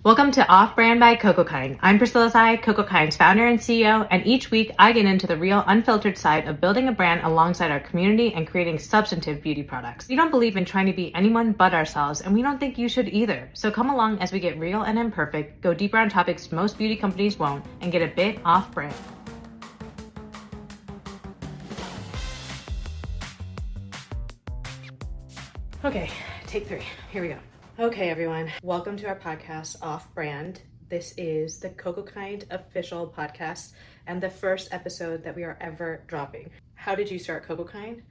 Welcome to Off Brand by Cocokind. I'm Priscilla, Cocokind's founder and CEO, and each week I get into the real, unfiltered side of building a brand alongside our community and creating substantive beauty products. We don't believe in trying to be anyone but ourselves, and we don't think you should either. So come along as we get real and imperfect, go deeper on topics most beauty companies won't, and get a bit off brand. Okay, take 3. Here we go. Okay, everyone. Welcome to our podcast, Off Brand. This is the Cocokind official podcast and the first episode that we are ever dropping. How did you start Cocokind?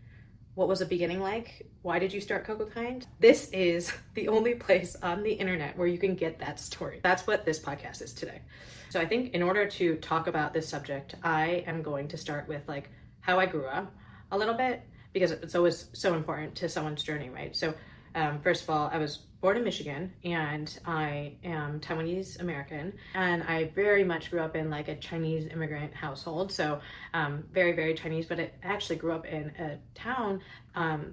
What was the beginning like? Why did you start Cocokind? This is the only place on the internet where you can get that story. That's what this podcast is today. So I think in order to talk about this subject, I am going to start with how I grew up a little bit, because it's always so important to someone's journey, right? So first of all, I was born in Michigan and I am Taiwanese American, and I very much grew up in a Chinese immigrant household. So very, very Chinese, but I actually grew up in a town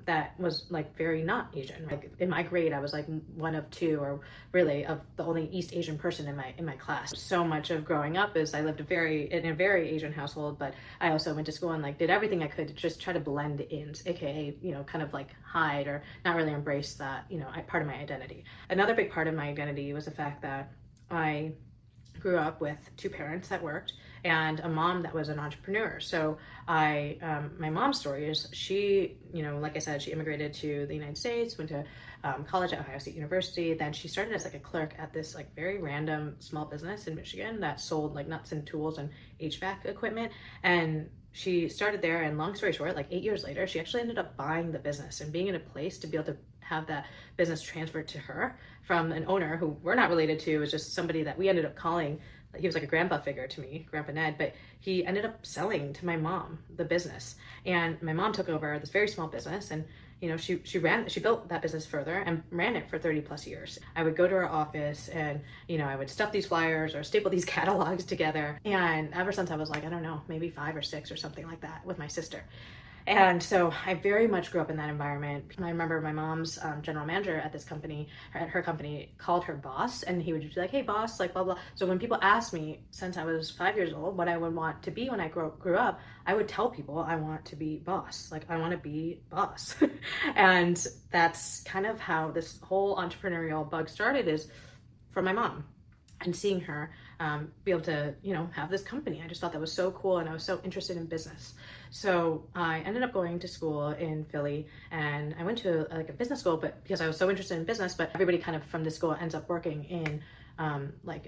that was very not Asian. In my grade, I was one of 2, or really of the only East Asian person in my class. So much of growing up is I lived in a very Asian household, but I also went to school and did everything I could to just try to blend in, aka kind of hide or not really embrace that part of my identity. Another big part of my identity was the fact that I grew up with 2 parents that worked and a mom that was an entrepreneur. So my mom's story is she, like I said, she immigrated to the United States, went to college at Ohio State University. Then she started as a clerk at this very random small business in Michigan that sold nuts and tools and HVAC equipment. And she started there, and long story short, 8 years later, she actually ended up buying the business and being in a place to be able to have that business transferred to her from an owner who we're not related to. It was just somebody that we ended up calling, he was a grandpa figure to me, Grandpa Ned, but he ended up selling to my mom the business. And my mom took over this very small business, and she built that business further and ran it for 30 plus years. I would go to her office and, I would stuff these flyers or staple these catalogs together. And ever since I was I don't know, maybe 5 or 6 or something like that with my sister. And so I very much grew up in that environment. I remember my mom's general manager at this company, at her company, called her boss, and he would just be hey boss, blah, blah. So when people asked me, since I was 5 years old, what I would want to be when I grew up, I would tell people I want to be boss. I want to be boss. And that's kind of how this whole entrepreneurial bug started, is from my mom. And seeing her be able to, have this company. I just thought that was so cool, and I was so interested in business. So I ended up going to school in Philly, and I went to a business school, but because I was so interested in business, but everybody kind of from the school ends up working in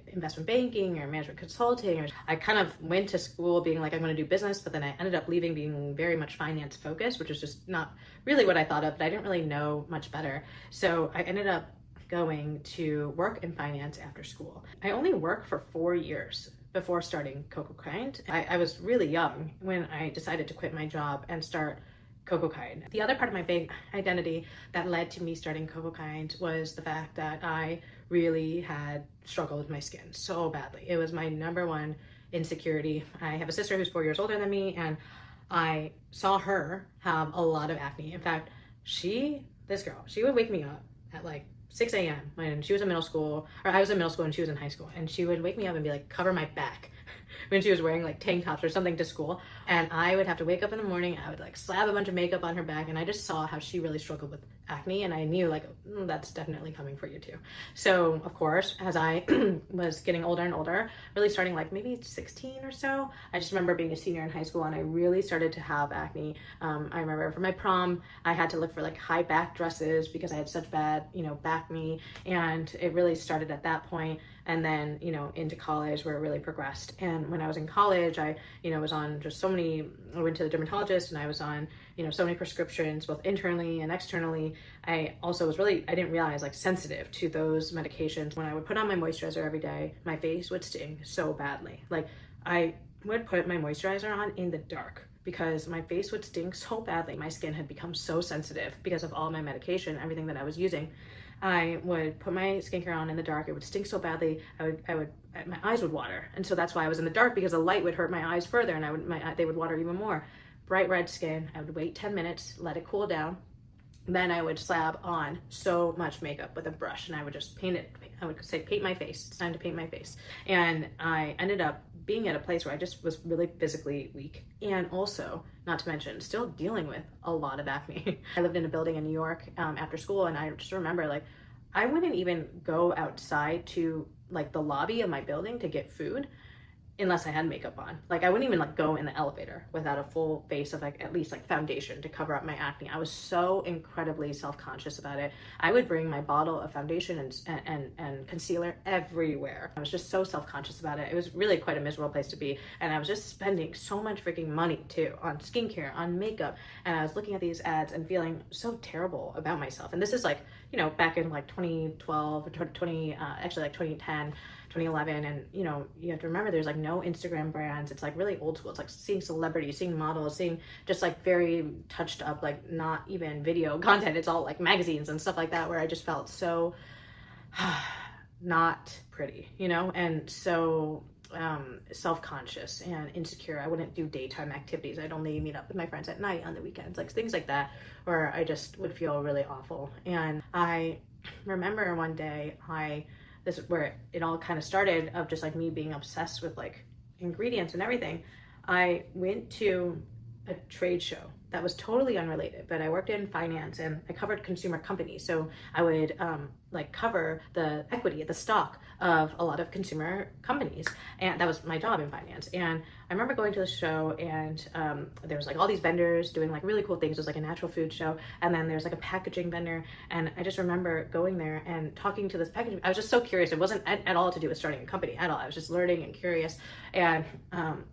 investment banking or management consulting. Or I kind of went to school being I'm going to do business, but then I ended up leaving being very much finance focused, which is just not really what I thought of, but I didn't really know much better. So I ended up going to work in finance after school. I only worked for 4 years before starting Cocokind. I was really young when I decided to quit my job and start Cocokind. The other part of my big identity that led to me starting Cocokind was the fact that I really had struggled with my skin so badly. It was my number one insecurity. I have a sister who's 4 years older than me, and I saw her have a lot of acne. In fact, she would wake me up at 6 a.m. when she was in middle school, or I was in middle school and she was in high school, and she would wake me up and be cover my back when she was wearing tank tops or something to school. And I would have to wake up in the morning, I would slap a bunch of makeup on her back, and I just saw how she really struggled with acne, and I knew that's definitely coming for you too. So of course, as I was getting older and older, really starting maybe 16 or so, I just remember being a senior in high school and I really started to have acne. I remember for my prom, I had to look for high back dresses because I had such bad, back knee, and it really started at that point. And then, into college where it really progressed. And when I was in college, I, was on just I went to the dermatologist, and I was on, so many prescriptions, both internally and externally. I also was I didn't realize sensitive to those medications. When I would put on my moisturizer every day, my face would sting so badly. I would put my moisturizer on in the dark because my face would sting so badly. My skin had become so sensitive because of all my medication, everything that I was using. I would put my skincare on in the dark. It would stink so badly. My eyes would water. And so that's why I was in the dark, because the light would hurt my eyes further, and they would water even more. Bright red skin. I would wait 10 minutes, let it cool down. then I would slab on so much makeup with a brush and I would just paint it. I would say, paint my face. It's time to paint my face. And I ended up being at a place where I just was really physically weak. And also, not to mention, still dealing with a lot of acne. I lived in a building in New York after school, and I just remember, like, I wouldn't even go outside to like the lobby of my building to get food unless I had makeup on. Like, I wouldn't even like go in the elevator without a full face of like at least like foundation to cover up my acne. I was so incredibly self-conscious about it. I would bring my bottle of foundation and concealer everywhere. I was just so self-conscious about it. It was really quite a miserable place to be. And I was just spending so much freaking money too on skincare, on makeup. And I was looking at these ads and feeling so terrible about myself. And this is like, you know, back in like 2012 or 2010, 2011. And, you know, you have to remember there's like no Instagram brands. It's like really old school. It's like seeing celebrities, seeing models, seeing just like very touched up, like not even video content. It's all like magazines and stuff like that, where I just felt so not pretty, you know, and so self-conscious and insecure. I wouldn't do daytime activities. I'd only meet up with my friends at night on the weekends, like things like that, where I just would feel really awful. And I remember one day this is where it all kind of started, of just like me being obsessed with like ingredients and everything. I went to a trade show that was totally unrelated, but I worked in finance and I covered consumer companies. So I would like cover the equity, the stock of a lot of consumer companies. And that was my job in finance. And I remember going to the show, and there was like all these vendors doing like really cool things. It was like a natural food show. And then there's like a packaging vendor. And I just remember going there and talking to this packaging. I was just so curious. It wasn't at all to do with starting a company at all. I was just learning and curious. And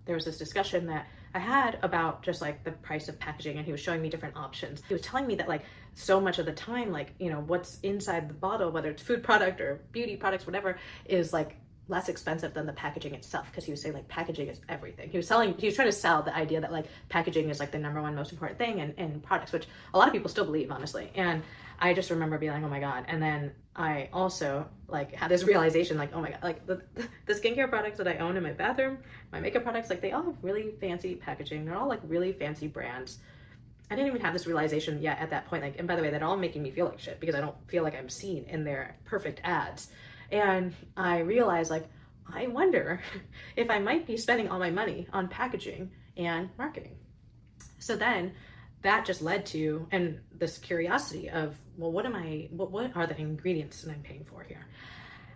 there was this discussion that I had about just like the price of packaging, and he was showing me different options. He was telling me that like so much of the time, like, you know, what's inside the bottle, whether it's food product or beauty products, whatever, is like less expensive than the packaging itself, because he was saying like packaging is everything. He was trying to sell the idea that like packaging is like the number one most important thing in products, which a lot of people still believe, honestly. And I just remember being like, oh my God. And then I also like had this realization, like, oh my God, like the skincare products that I own in my bathroom, my makeup products, like they all have really fancy packaging. They're all like really fancy brands. I didn't even have this realization yet at that point. Like, and by the way, they're all making me feel like shit because I don't feel like I'm seen in their perfect ads. And I realized, like, I wonder if I might be spending all my money on packaging and marketing. So then that just led to, and this curiosity of, well, what are the ingredients that I'm paying for here?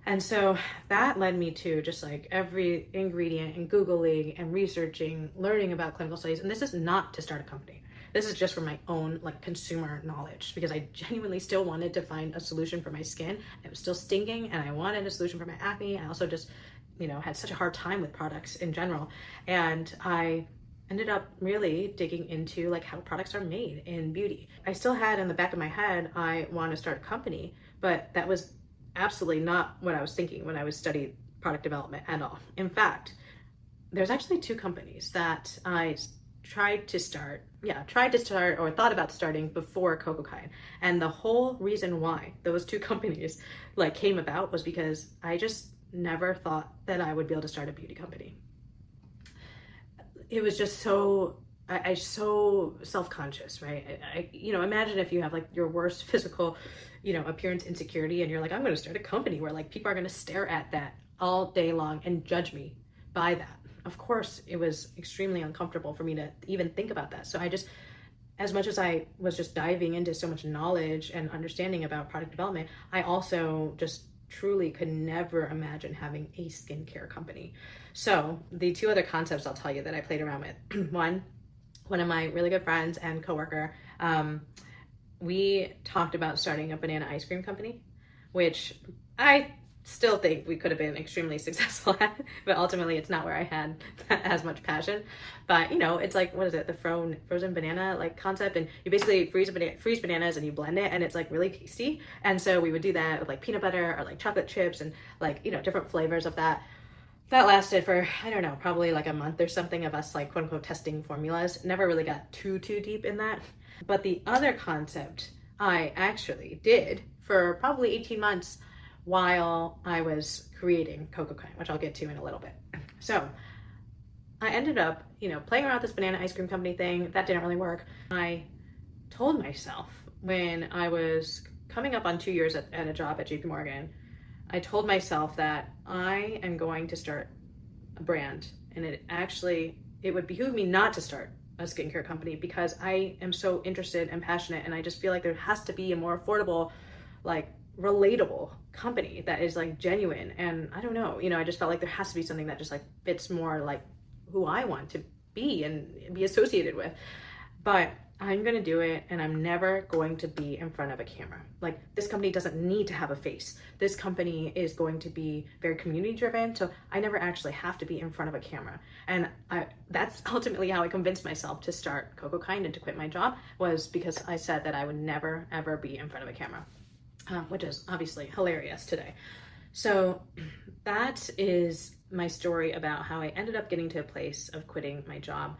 And so that led me to just like every ingredient and Googling and researching, learning about clinical studies. And this is not to start a company. This is just for my own like consumer knowledge, because I genuinely still wanted to find a solution for my skin. It was still stinging, and I wanted a solution for my acne. I also just, you know, had such a hard time with products in general. And I ended up really digging into like how products are made in beauty. I still had in the back of my head, I want to start a company, but that was absolutely not what I was thinking when I was studying product development at all. In fact, there's actually two companies that I tried to start or thought about starting before Cocokind. And the whole reason why those two companies like came about was because I just never thought that I would be able to start a beauty company. It was just so, I so self-conscious, right? I you know, imagine if you have like your worst physical, you know, appearance insecurity, and you're like, I'm going to start a company where like people are going to stare at that all day long and judge me by that. Of course, it was extremely uncomfortable for me to even think about that. So I just, as much as I was just diving into so much knowledge and understanding about product development, I also just truly could never imagine having a skincare company. So the two other concepts I'll tell you that I played around with. One of my really good friends and coworker, we talked about starting a banana ice cream company, which I still think we could have been extremely successful at, but ultimately it's not where I had as much passion. But you know, it's like, what is it, the frozen banana like concept, and you basically freeze bananas and you blend it, and it's like really tasty. And so we would do that with like peanut butter or like chocolate chips and like, you know, different flavors of that. That lasted for, I don't know, probably like a month or something of us like quote unquote testing formulas. Never really got too deep in that. But the other concept I actually did for probably 18 months while I was creating Cocokind, which I'll get to in a little bit. So I ended up, you know, playing around with this banana ice cream company thing. That didn't really work. I told myself when I was coming up on 2 years at a job at JP Morgan, I told myself that I am going to start a brand, and it would behoove me not to start a skincare company because I am so interested and passionate, and I just feel like there has to be a more affordable, like relatable company that is like genuine. And I don't know, I just felt like there has to be something that just like fits more like who I want to be and be associated with. But I'm going to do it, and I'm never going to be in front of a camera. Like, this company doesn't need to have a face. This company is going to be very community driven, so I never actually have to be in front of a camera. And that's ultimately how I convinced myself to start Cocokind and to quit my job, was because I said that I would never ever be in front of a camera, which is obviously hilarious today. So that is my story about how I ended up getting to a place of quitting my job.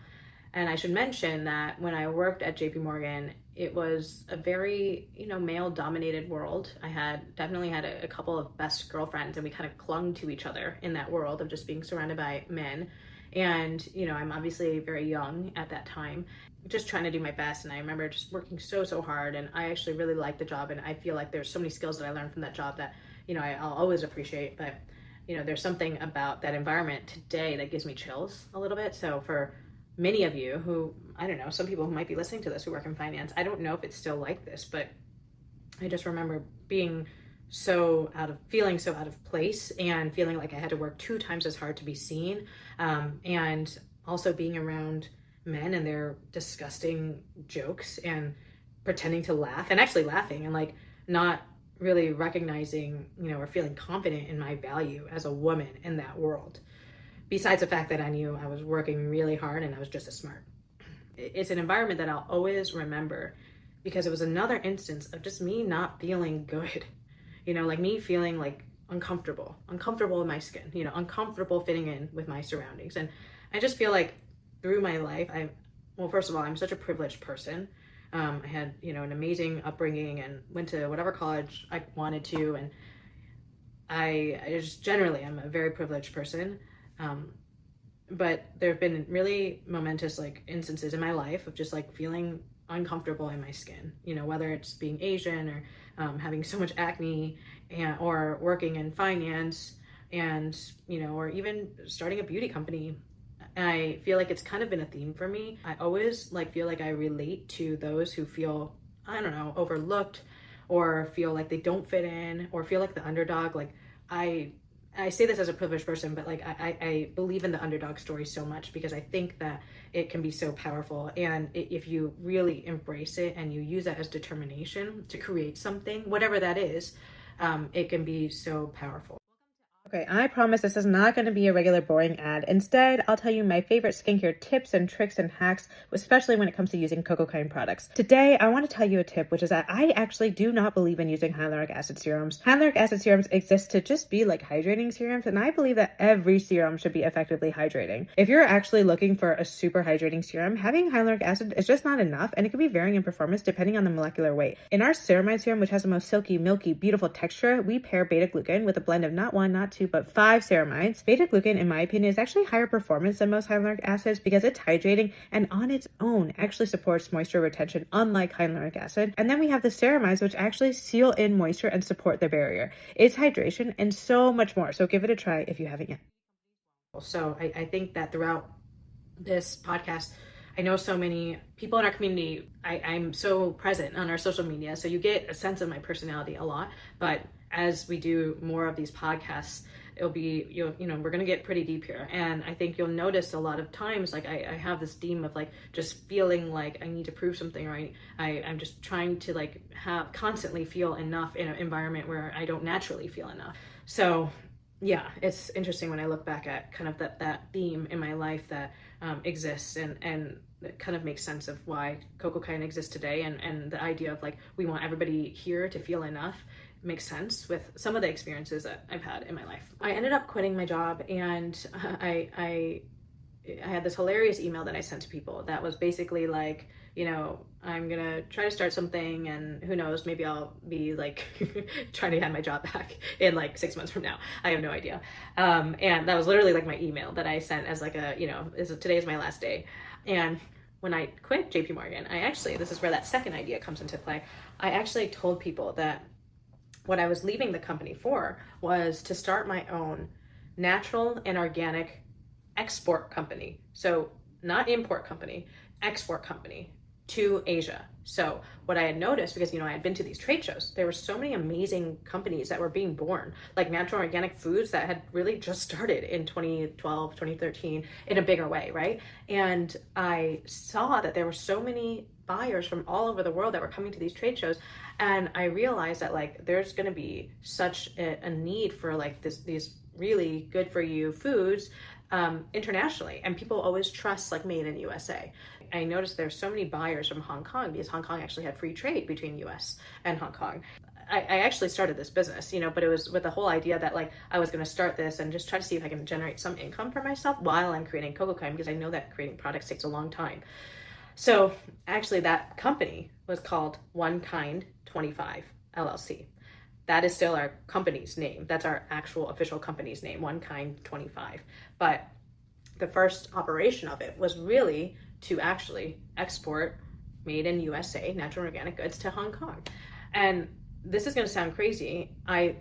And I should mention that when I worked at JP Morgan, it was a very, male dominated world. I definitely had a couple of best girlfriends, and we kind of clung to each other in that world of just being surrounded by men. And, I'm obviously very young at that time, just trying to do my best. And I remember just working so hard, and I actually really liked the job. And I feel like there's so many skills that I learned from that job that, I'll always appreciate. But, there's something about that environment today that gives me chills a little bit. So for many of you who, I don't know, some people who might be listening to this who work in finance, I don't know if it's still like this, but I just remember being feeling so out of place, and feeling like I had to work 2 times as hard to be seen. And also being around men and their disgusting jokes and pretending to laugh, and actually laughing, and like not really recognizing, or feeling confident in my value as a woman in that world. Besides the fact that I knew I was working really hard and I was just as smart. It's an environment that I'll always remember, because it was another instance of just me not feeling good. Like me feeling like uncomfortable in my skin, uncomfortable fitting in with my surroundings. And I just feel like through my life, first of all, I'm such a privileged person. I had, an amazing upbringing and went to whatever college I wanted to. And I just generally, I'm a very privileged person. But there have been really momentous like instances in my life of just like feeling uncomfortable in my skin, whether it's being Asian or having so much acne, or working in finance, and, or even starting a beauty company. I feel like it's kind of been a theme for me. I always feel like I relate to those who feel, I don't know, overlooked, or feel like they don't fit in, or feel like the underdog. Like I say this as a privileged person, but like I believe in the underdog story so much, because I think that it can be so powerful. And if you really embrace it and you use that as determination to create something, whatever that is, it can be so powerful. Okay, I promise this is not going to be a regular boring ad. Instead, I'll tell you my favorite skincare tips and tricks and hacks, especially when it comes to using Cocokind products. Today, I want to tell you a tip, which is that I actually do not believe in using hyaluronic acid serums. Hyaluronic acid serums exist to just be like hydrating serums, and I believe that every serum should be effectively hydrating. If you're actually looking for a super hydrating serum, having hyaluronic acid is just not enough, and it can be varying in performance depending on the molecular weight. In our ceramide serum, which has the most silky, milky, beautiful texture, we pair beta-glucan with a blend of not 1, not 2, but 5 ceramides. Beta-glucan, in my opinion, is actually higher performance than most hyaluronic acids because it's hydrating and on its own actually supports moisture retention, unlike hyaluronic acid. And then we have the ceramides, which actually seal in moisture and support the barrier. It's hydration and so much more. So give it a try if you haven't yet. So I think that throughout this podcast, I know so many people in our community, I'm so present on our social media, so you get a sense of my personality a lot. But as we do more of these podcasts, it'll be, we're going to get pretty deep here. And I think you'll notice a lot of times, like I have this theme of like just feeling like I need to prove something, right? I'm just trying to like constantly feel enough in an environment where I don't naturally feel enough. So yeah, it's interesting when I look back at kind of that theme in my life that exists, and it kind of makes sense of why Cocokind exists today, and the idea of like we want everybody here to feel enough makes sense with some of the experiences that I've had in my life. I ended up quitting my job, and I had this hilarious email that I sent to people that was basically like, I'm gonna try to start something, and who knows, maybe I'll be like trying to have my job back in like 6 months from now. I have no idea. And that was literally like my email that I sent as like today is my last day. And when I quit JP Morgan, this is where that second idea comes into play. I actually told people that what I was leaving the company for was to start my own natural and organic export company. So not import company, export company to Asia. So what I had noticed, because, I had been to these trade shows, there were so many amazing companies that were being born, like natural organic foods that had really just started in 2012, 2013 in a bigger way, right? And I saw that there were so many buyers from all over the world that were coming to these trade shows. And I realized that like, there's going to be such a need for like these really good for you foods internationally, and people always trust like made in USA. I noticed there's so many buyers from Hong Kong because Hong Kong actually had free trade between US and Hong Kong. I actually started this business, but it was with the whole idea that like I was going to start this and just try to see if I can generate some income for myself while I'm creating Cocokind, because I know that creating products takes a long time. So actually that company was called One Kind 25 LLC. That is still our company's name. That's our actual official company's name, One Kind 25. But the first operation of it was really to actually export made in USA natural organic goods to Hong Kong. And this is going to sound crazy. I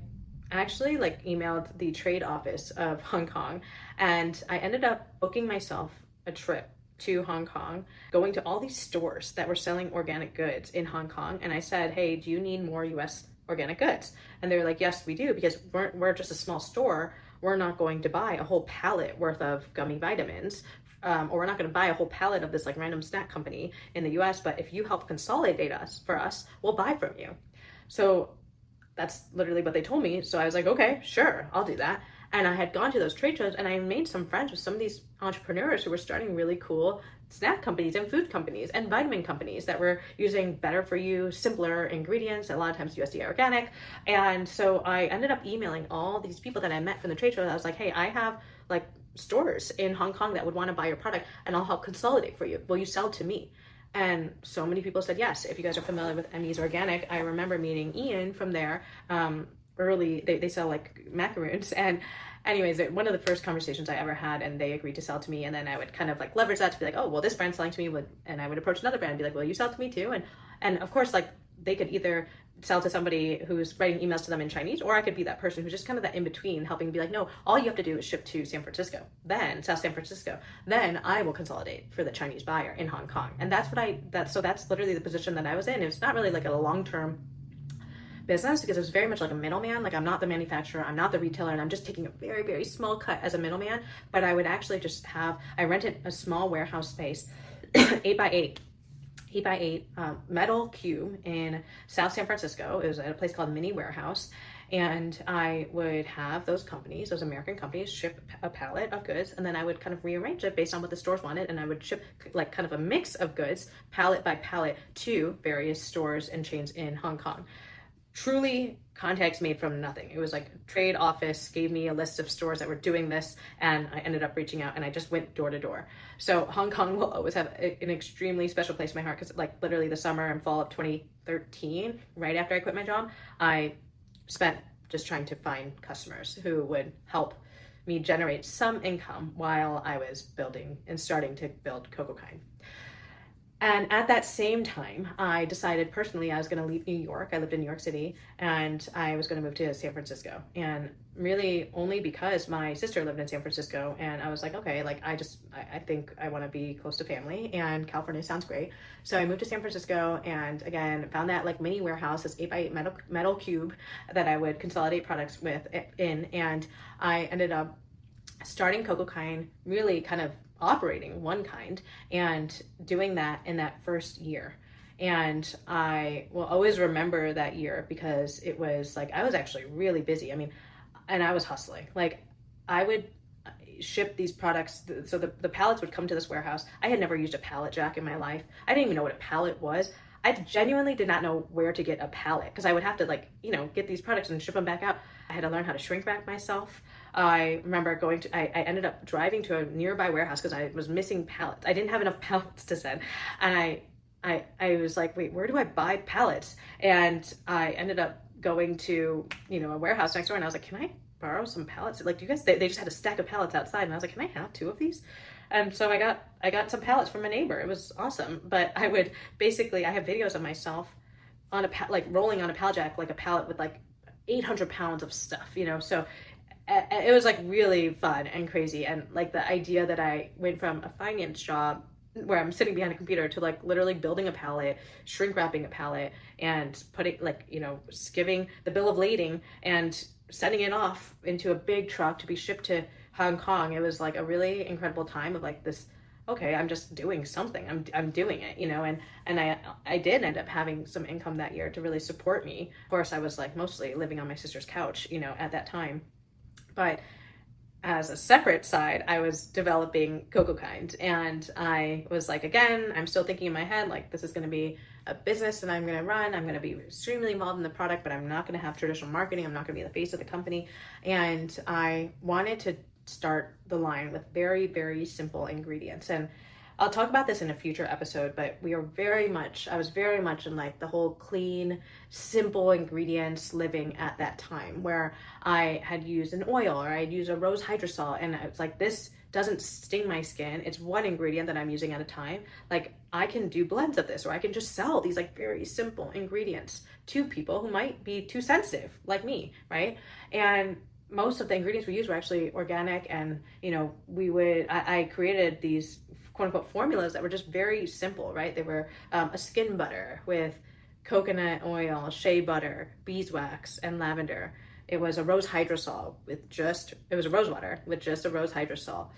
actually like emailed the trade office of Hong Kong, and I ended up booking myself a trip to Hong Kong, going to all these stores that were selling organic goods in Hong Kong. And I said, hey, do you need more US organic goods? And they were like, yes, we do, because we're just a small store. We're not going to buy a whole pallet worth of gummy vitamins, or we're not going to buy a whole pallet of this like random snack company in the US, but if you help consolidate for us, we'll buy from you. So that's literally what they told me. So I was like, okay, sure, I'll do that. And I had gone to those trade shows and I made some friends with some of these entrepreneurs who were starting really cool snack companies and food companies and vitamin companies that were using better for you, simpler ingredients, a lot of times USDA organic. And so I ended up emailing all these people that I met from the trade shows. I was like, hey, I have like stores in Hong Kong that would want to buy your product and I'll help consolidate for you. Will you sell to me? And so many people said yes. If you guys are familiar with Emmy's Organic, I remember meeting Ian from there. Early, they sell like macaroons, and anyways, one of the first conversations I ever had, and they agreed to sell to me, and then I would kind of like leverage that to be like, oh, well, this brand's selling to me, and I would approach another brand and be like, will you sell to me too? And of course, like they could either sell to somebody who's writing emails to them in Chinese, or I could be that person who's just kind of that in between, helping be like, no, all you have to do is ship to San Francisco, then South San Francisco, then I will consolidate for the Chinese buyer in Hong Kong. And that's literally the position that I was in. It's not really like a long-term business, because it was very much like a middleman. Like I'm not the manufacturer, I'm not the retailer, and I'm just taking a very, very small cut as a middleman. But I would actually just I rented a small warehouse space, 8x8 metal cube in South San Francisco. It was at a place called Mini Warehouse. And I would have those American companies ship a pallet of goods, and then I would kind of rearrange it based on what the stores wanted, and I would ship like kind of a mix of goods, pallet by pallet, to various stores and chains in Hong Kong. Truly contacts made from nothing. It was like trade office gave me a list of stores that were doing this, and I ended up reaching out and I just went door to door. So Hong Kong will always have an extremely special place in my heart, because like literally the summer and fall of 2013, right after I quit my job, I spent just trying to find customers who would help me generate some income while I was building and starting to build Cocokind. And at that same time, I decided personally I was going to leave New York. I lived in New York City, and I was going to move to San Francisco. And really only because my sister lived in San Francisco, and I was like, okay, like I think I want to be close to family, and California sounds great. So I moved to San Francisco, and again, found that like mini warehouse, this 8x8 metal cube that I would consolidate products in. And I ended up starting Cocokind, really kind of operating One Kind, and doing that in that first year. And I will always remember that year, because it was like I was actually really busy. I mean, and I was hustling. Like I would ship these products, so the pallets would come to this warehouse. I had never used a pallet jack in my life. I didn't even know what a pallet was. I genuinely did not know where to get a pallet, because I would have to like, get these products and ship them back out. I had to learn how to shrink wrap myself. I remember I ended up driving to a nearby warehouse because I was missing pallets. I didn't have enough pallets to send. And I was like, wait, where do I buy pallets? And I ended up going to, a warehouse next door, and I was like, can I borrow some pallets? Like, do you guys, they just had a stack of pallets outside. And I was like, can I have 2 of these? And so I got some pallets from a neighbor. It was awesome. But I would basically, I have videos of myself on like rolling on a pallet jack, like a pallet with like 800 pounds of stuff, you know? So it was like really fun and crazy. And like the idea that I went from a finance job where I'm sitting behind a computer to like literally building a pallet, shrink wrapping a pallet, and putting like, you know, giving the bill of lading and sending it off into a big truck to be shipped to Hong Kong. It was like a really incredible time of like this, okay, I'm just doing something. I'm doing it, you know, and I did end up having some income that year to really support me. Of course, I was like mostly living on my sister's couch, you know, at that time. But as a separate side, I was developing Cocokind, and I was like, again, I'm still thinking in my head, like, this is going to be a business that I'm going to run. I'm going to be extremely involved in the product, but I'm not going to have traditional marketing. I'm not going to be the face of the company. And I wanted to start the line with very, very simple ingredients. And I'll talk about this in a future episode, but I was very much in like the whole clean, simple ingredients living at that time, where I had used an oil or I'd use a rose hydrosol, and it's like, this doesn't sting my skin. It's one ingredient that I'm using at a time. Like, I can do blends of this, or I can just sell these like very simple ingredients to people who might be too sensitive like me, right? And most of the ingredients we used were actually organic, and you know, I created these quote unquote formulas that were just very simple, right? They were a skin butter with coconut oil, shea butter, beeswax, and lavender. It was a rose hydrosol it was a rose water with just a rose hydrosol.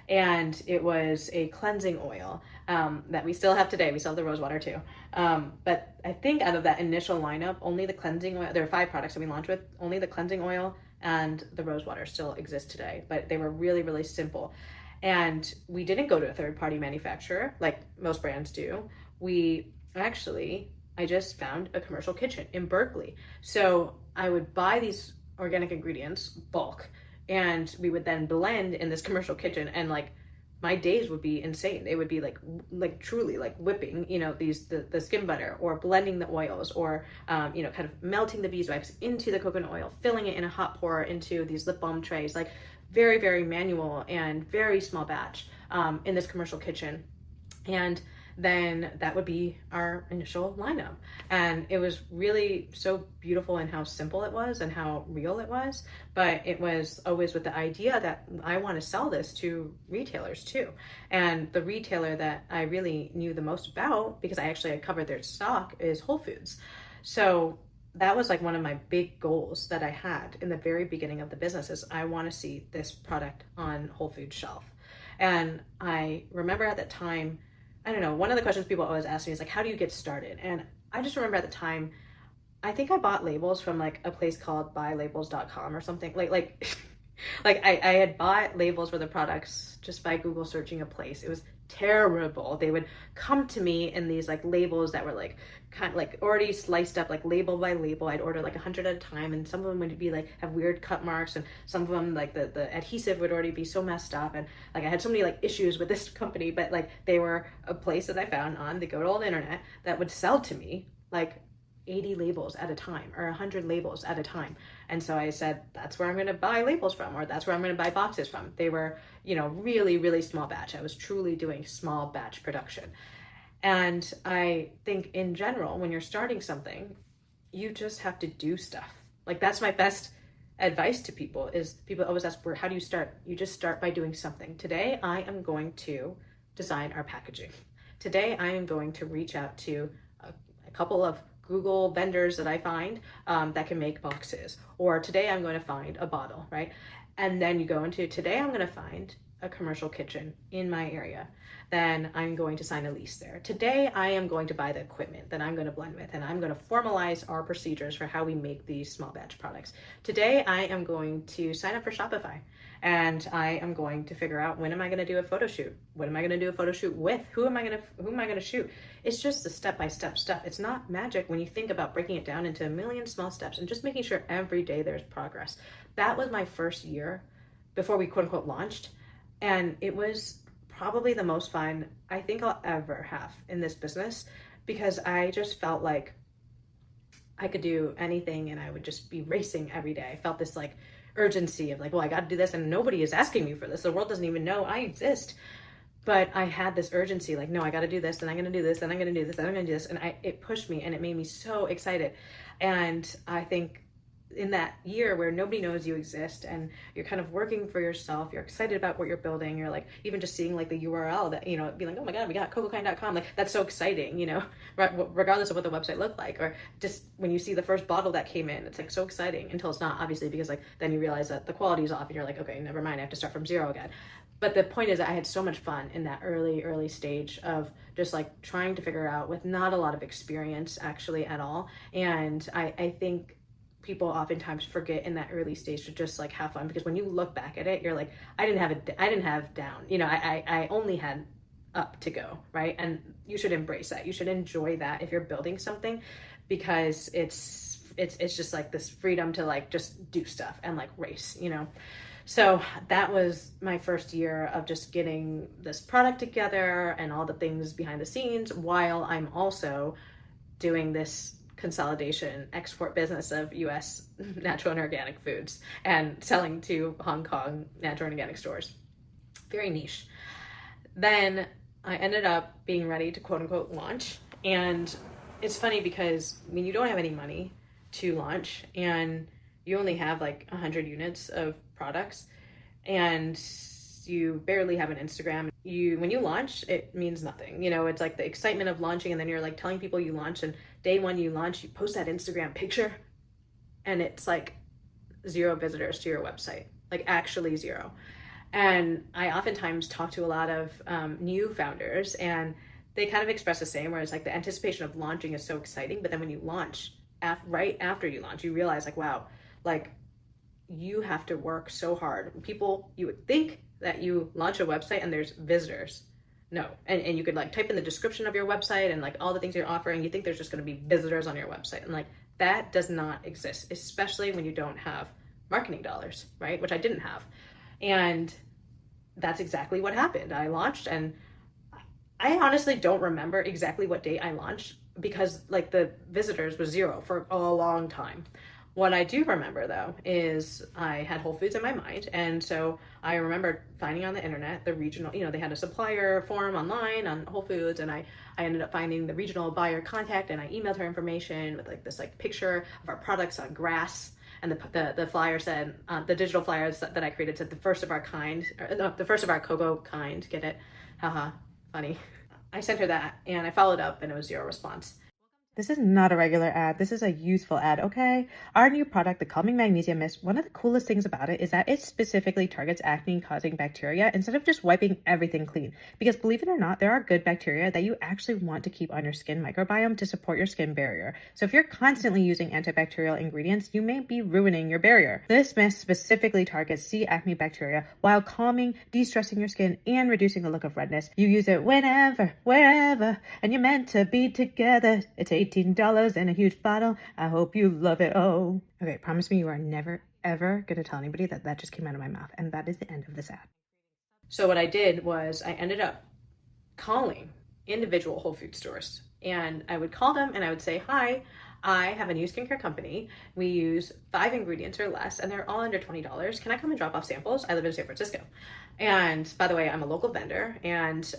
And it was a cleansing oil that we still have today. We still have the rose water too. But I think out of that initial lineup, only the cleansing oil, there are 5 products that we launched with, only the cleansing oil and the rose water still exist today, but they were really, really simple. And we didn't go to a third-party manufacturer like most brands do. I just found a commercial kitchen in Berkeley. So I would buy these organic ingredients bulk, and we would then blend in this commercial kitchen, and like my days would be insane. They would be like truly like whipping, you know, the skin butter, or blending the oils, or you know, kind of melting the beeswax into the coconut oil, filling it in a hot pour into these lip balm trays, like very, very manual and very small batch in this commercial kitchen. And then that would be our initial lineup. And it was really so beautiful in how simple it was and how real it was. But it was always with the idea that I want to sell this to retailers too. And the retailer that I really knew the most about, because I actually had covered their stock, is Whole Foods. So that was like one of my big goals that I had in the very beginning of the business, is I want to see this product on Whole Foods shelf. And I remember at that time, I don't know, one of the questions people always ask me is like, how do you get started? And I just remember at the time, I think I bought labels from like a place called buylabels.com or something. Like I had bought labels for the products just by Google searching a place. It was terrible. They would come to me in these like labels that were like kind of like already sliced up, like label by label. I'd order like 100 at a time, and some of them would be like have weird cut marks, and some of them like the adhesive would already be so messed up, and like I had so many like issues with this company. But like they were a place that I found on the good old internet that would sell to me like 80 labels at a time, or 100 labels at a time. And so I said, that's where I'm going to buy labels from, or that's where I'm going to buy boxes from. They were, you know, really, really small batch. I was truly doing small batch production. And I think in general, when you're starting something, you just have to do stuff. Like, that's my best advice to people, is people always ask, how do you start? You just start by doing something. Today, I am going to design our packaging. Today, I am going to reach out to a couple of Google vendors that I find that can make boxes. Or today I'm going to find a bottle, right? And then you go into, today I'm going to find a commercial kitchen in my area. Then I'm going to sign a lease there. Today I am going to buy the equipment that I'm going to blend with, and I'm going to formalize our procedures for how we make these small batch products. Today I am going to sign up for Shopify, and I am going to figure out, when am I going to do a photo shoot? What am I going to do a photo shoot with? Who am I going to shoot? It's just the step-by-step stuff. It's not magic when you think about breaking it down into a million small steps and just making sure every day there's progress. That was my first year before we quote unquote launched. And it was probably the most fun I think I'll ever have in this business, because I just felt like I could do anything and I would just be racing every day. I felt this like urgency of like, well, I got to do this and nobody is asking me for this. The world doesn't even know I exist. But I had this urgency, like, no, I got to do this, and I'm going to do this, and I'm going to do this, and I'm going to do this. And it pushed me, and it made me so excited. And I think in that year where nobody knows you exist and you're kind of working for yourself, you're excited about what you're building, you're like, even just seeing like the URL that, you know, be like, oh my God, we got cocokind.com. Like, that's so exciting, you know, regardless of what the website looked like, or just when you see the first bottle that came in, it's like so exciting until it's not, obviously, because like, then you realize that the quality is off and you're like, okay, never mind, I have to start from zero again. But the point is that I had so much fun in that early stage of just like trying to figure out with not a lot of experience actually at all. And I think people oftentimes forget in that early stage to just like have fun, because when you look back at it, you're like, I didn't have down, you know, I only had up to go, right? And you should embrace that. You should enjoy that if you're building something, because it's just like this freedom to like just do stuff and like race, you know? So that was my first year of just getting this product together and all the things behind the scenes, while I'm also doing this consolidation export business of US natural and organic foods and selling to Hong Kong natural and organic stores. Very niche. Then I ended up being ready to quote unquote launch. And it's funny because when you don't have any money to launch and you only have like 100 units of products and you barely have an Instagram, when you launch, it means nothing. You know, it's like the excitement of launching, and then you're like telling people you launch, and day one you launch, you post that Instagram picture and it's like 0 visitors to your website, like actually 0. And I oftentimes talk to a lot of new founders, and they kind of express the same, where it's like the anticipation of launching is so exciting, but then when you launch, right after you launch, you realize like, wow, like you have to work so hard. People, you would think that you launch a website and there's visitors. No. And you could like type in the description of your website and like all the things you're offering, you think there's just going to be visitors on your website. And like, that does not exist, especially when you don't have marketing dollars, right? Which I didn't have. And that's exactly what happened. I launched, and I honestly don't remember exactly what date I launched, because like the visitors was 0 for a long time. What I do remember though is I had Whole Foods in my mind, and so I remember finding on the internet the regional, you know, they had a supplier forum online on Whole Foods, and I ended up finding the regional buyer contact, and I emailed her information with like this like picture of our products on grass, and the flyer said, the digital flyers that I created said the first of our kind, or no, the first of our Cocokind. Get it? Haha, funny. I sent her that, and I followed up, and it was 0 response. This is not a regular ad. This is a useful ad, okay? Our new product, the Calming Magnesium Mist, one of the coolest things about it is that it specifically targets acne-causing bacteria instead of just wiping everything clean. Because believe it or not, there are good bacteria that you actually want to keep on your skin microbiome to support your skin barrier. So if you're constantly using antibacterial ingredients, you may be ruining your barrier. This mist specifically targets C. acne bacteria while calming, de-stressing your skin, and reducing the look of redness. You use it whenever, wherever, and you're meant to be together. It's $18 in a huge bottle. I hope you love it. Oh. Okay, promise me you are never, ever going to tell anybody that just came out of my mouth. And that is the end of this ad. So what I did was I ended up calling individual Whole Food stores. And I would call them and I would say, hi, I have a new skincare company. We use 5 ingredients or less, and they're all under $20. Can I come and drop off samples? I live in San Francisco. And by the way, I'm a local vendor, and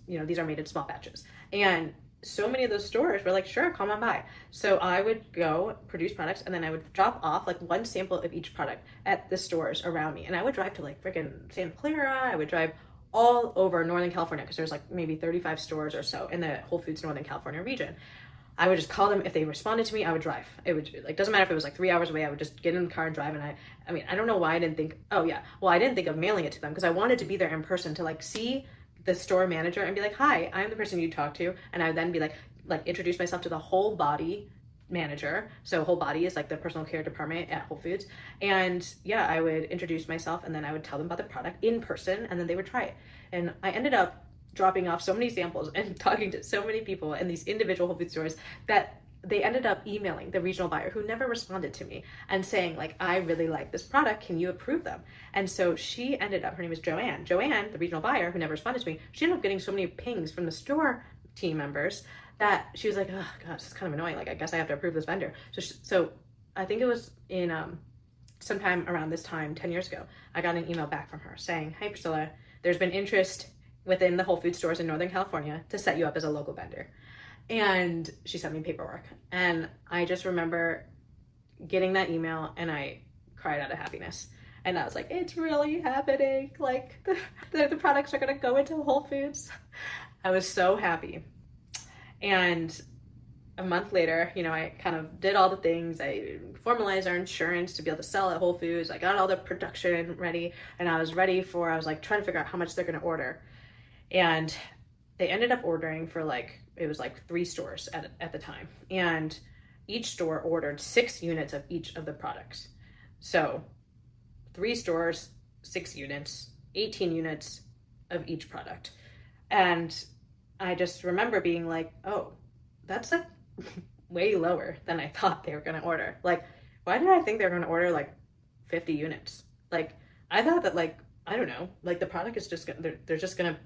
you know, these are made in small batches. And so many of those stores were like, sure, come on by. So I would go produce products, and then I would drop off like 1 sample of each product at the stores around me. And I would drive to like freaking Santa Clara. I would drive all over Northern California, because there's like maybe 35 stores or so in the Whole Foods Northern California region. I would just call them. If they responded to me, I would drive. It would like, doesn't matter if it was like 3 hours away, I would just get in the car and drive. And I mean, I don't know why I didn't think, oh yeah, well, I didn't think of mailing it to them, because I wanted to be there in person to like see the store manager and be like, hi, I'm the person you talk to. And I would then be like introduce myself to the whole body manager. So whole body is like the personal care department at Whole Foods. And yeah, I would introduce myself, and then I would tell them about the product in person, and then they would try it. And I ended up dropping off so many samples and talking to so many people in these individual Whole Foods stores that they ended up emailing the regional buyer, who never responded to me, and saying like, I really like this product, can you approve them? And so she ended up, her name is Joanne, the regional buyer who never responded to me, she ended up getting so many pings from the store team members that she was like, oh gosh, this is kind of annoying, like I guess I have to approve this vendor. So I think it was in sometime around this time, 10 years ago, I got an email back from her saying, "Hi Priscilla, there's been interest within the Whole Food stores in Northern California to set you up as a local vendor." And she sent me paperwork. And I just remember getting that email and I cried out of happiness. And I was like, it's really happening. Like the products are gonna go into Whole Foods. I was so happy. And a month later, you know, I kind of did all the things. I formalized our insurance to be able to sell at Whole Foods. I got all the production ready, and I was like trying to figure out how much they're gonna order. And they ended up ordering for it was like 3 stores at the time. And each store ordered 6 units of each of the products. So 3 stores, 6 units, 18 units of each product. And I just remember being like, oh, that's like way lower than I thought they were going to order. Like, why did I think they were going to order like 50 units? Like, I thought that I don't know, like the product is just, they're just going to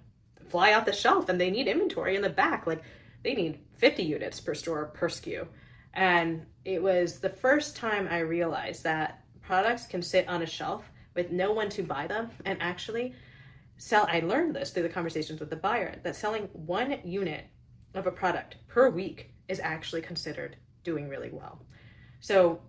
fly off the shelf and they need inventory in the back. Like they need 50 units per store per SKU. And it was the first time I realized that products can sit on a shelf with no one to buy them and actually sell. I learned this through the conversations with the buyer, that selling 1 unit of a product per week is actually considered doing really well. So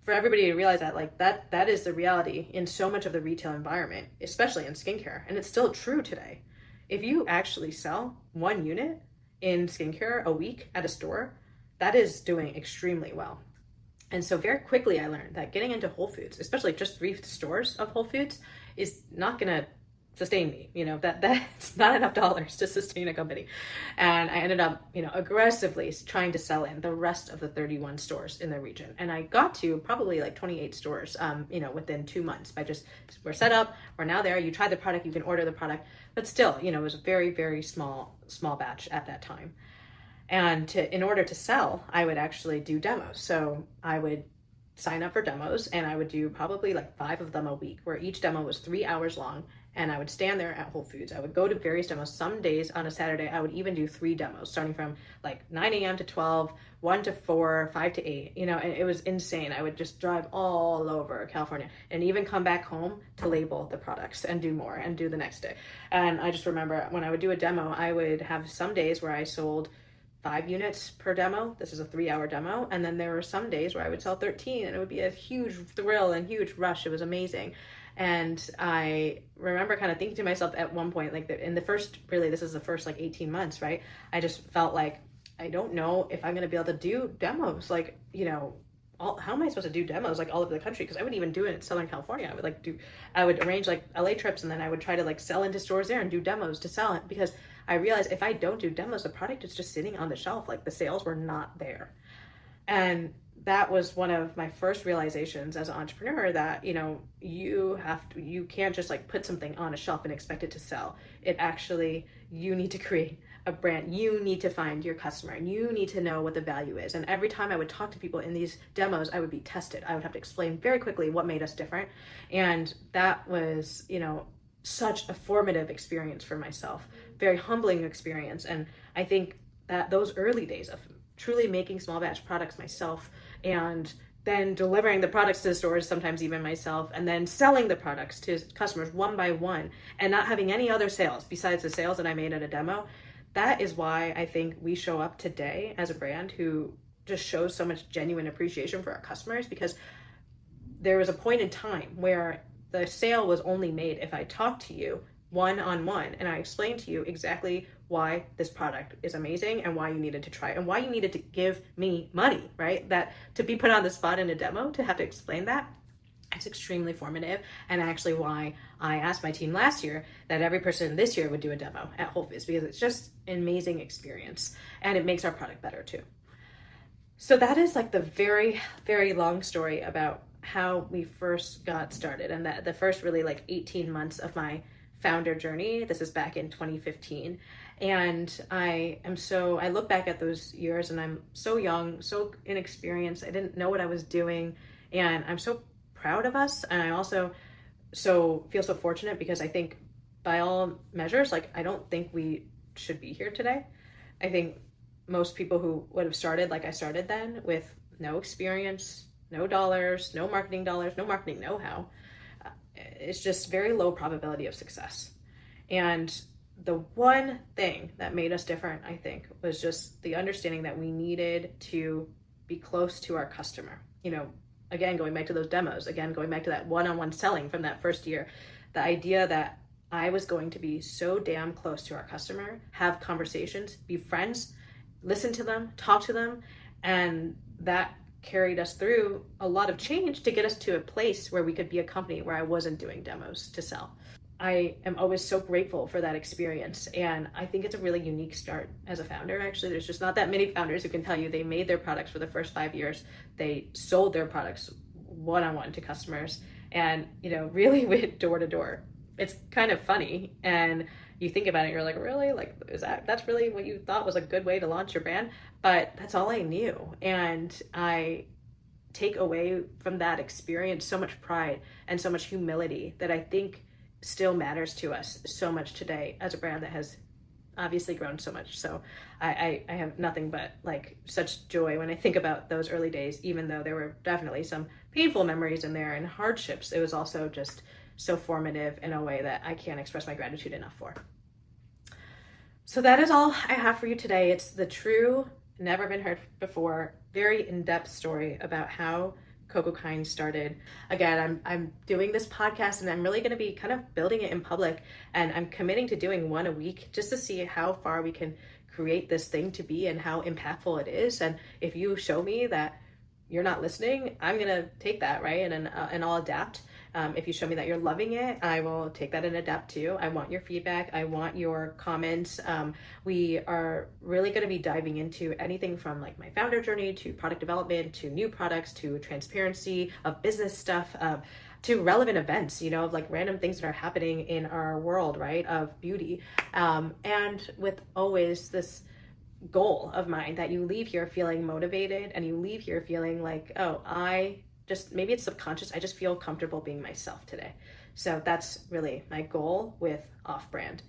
for everybody to realize that, that is the reality in so much of the retail environment, especially in skincare. And it's still true today. If you actually sell 1 unit in skincare a week at a store, that is doing extremely well. And so very quickly I learned that getting into Whole Foods, especially just 3 stores of Whole Foods, is not gonna sustain me. You know, that's not enough dollars to sustain a company. And I ended up, you know, aggressively trying to sell in the rest of the 31 stores in the region. And I got to probably like 28 stores, you know, within 2 months. We're set up, we're now there, you try the product, you can order the product, but still, you know, it was a very, very small batch at that time. And in order to sell, I would actually do demos. So I would sign up for demos and I would do probably like 5 of them a week, where each demo was 3 hours long. And I would stand there at Whole Foods. I would go to various demos. Some days on a Saturday, I would even do 3 demos, starting from like 9 a.m. to 12, 1 to 4, 5 to 8, you know, and it was insane. I would just drive all over California and even come back home to label the products and do more and do the next day. And I just remember when I would do a demo, I would have some days where I sold 5 units per demo. This is a 3-hour demo. And then there were some days where I would sell 13 and it would be a huge thrill and huge rush. It was amazing. And I remember kind of thinking to myself at one point, like in the first, really, this is the first like 18 months, right? I just felt like, I don't know if I'm going to be able to do demos. Like, you know, how am I supposed to do demos like all over the country? Because I wouldn't even do it in Southern California. I would arrange like LA trips and then I would try to like sell into stores there and do demos to sell it, because I realized if I don't do demos, the product is just sitting on the shelf. Like the sales were not there. And that was one of my first realizations as an entrepreneur, that, you know, you can't just like put something on a shelf and expect it to sell. It actually, you need to create a brand. You need to find your customer and you need to know what the value is. And every time I would talk to people in these demos, I would be tested. I would have to explain very quickly what made us different. And that was, you know, such a formative experience for myself, very humbling experience. And I think that those early days of truly making small batch products myself, and then delivering the products to the stores, sometimes even myself, and then selling the products to customers one by one, and not having any other sales besides the sales that I made at a demo. That is why I think we show up today as a brand who just shows so much genuine appreciation for our customers, because there was a point in time where the sale was only made if I talked to you one-on-one and I explained to you exactly why this product is amazing and why you needed to try it and why you needed to give me money, right? That to be put on the spot in a demo, to have to explain that, it's extremely formative. And actually why I asked my team last year that every person this year would do a demo at Whole Foods, because it's just an amazing experience and it makes our product better too. So that is like the very, very long story about how we first got started, and that the first really like 18 months of my founder journey. This is back in 2015. And I look back at those years and I'm so young, so inexperienced. I didn't know what I was doing. And I'm so proud of us. And I also feel so fortunate, because I think by all measures, like, I don't think we should be here today. I think most people who would have started like I started then, with no experience, no dollars, no marketing dollars, no marketing know-how. It's just very low probability of success. And the one thing that made us different, I think, was just the understanding that we needed to be close to our customer. Again, going back to those demos, again, going back to that one-on-one selling from that first year, the idea that I was going to be so damn close to our customer, have conversations, be friends, listen to them, talk to them, and that carried us through a lot of change to get us to a place where we could be a company where I wasn't doing demos to sell. I am always so grateful for that experience, and I think it's a really unique start as a founder. Actually, there's just not that many founders who can tell you they made their products for the first 5 years, they sold their products one-on-one to customers, and really went door to door. It's kind of funny, and you think about it, you're like, really? Like, that's really what you thought was a good way to launch your brand? But that's all I knew, and I take away from that experience so much pride and so much humility that I think still matters to us so much today as a brand that has obviously grown so much. So I have nothing but such joy when I think about those early days, even though there were definitely some painful memories in there and hardships. It was also just so formative in a way that I can't express my gratitude enough for. So that is all I have for you today. It's the true, never been heard before, very in-depth story about how Cocokind started. Again, I'm doing this podcast and I'm really going to be kind of building it in public, and I'm committing to doing one a week just to see how far we can create this thing to be and how impactful it is. And if you show me that you're not listening, I'm going to take that, right? And I'll adapt. If you show me that you're loving it, I will take that and adapt too. I want your feedback. I want your comments. We are really going to be diving into anything from my founder journey to product development, to new products, to transparency of business stuff, to relevant events, of random things that are happening in our world, right? Of beauty. And with always this goal of mine that you leave here feeling motivated and you leave here feeling like, oh, maybe it's subconscious, I just feel comfortable being myself today. So that's really my goal with Off Brand.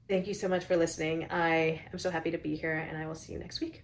Thank you so much for listening. I am so happy to be here, and I will see you next week.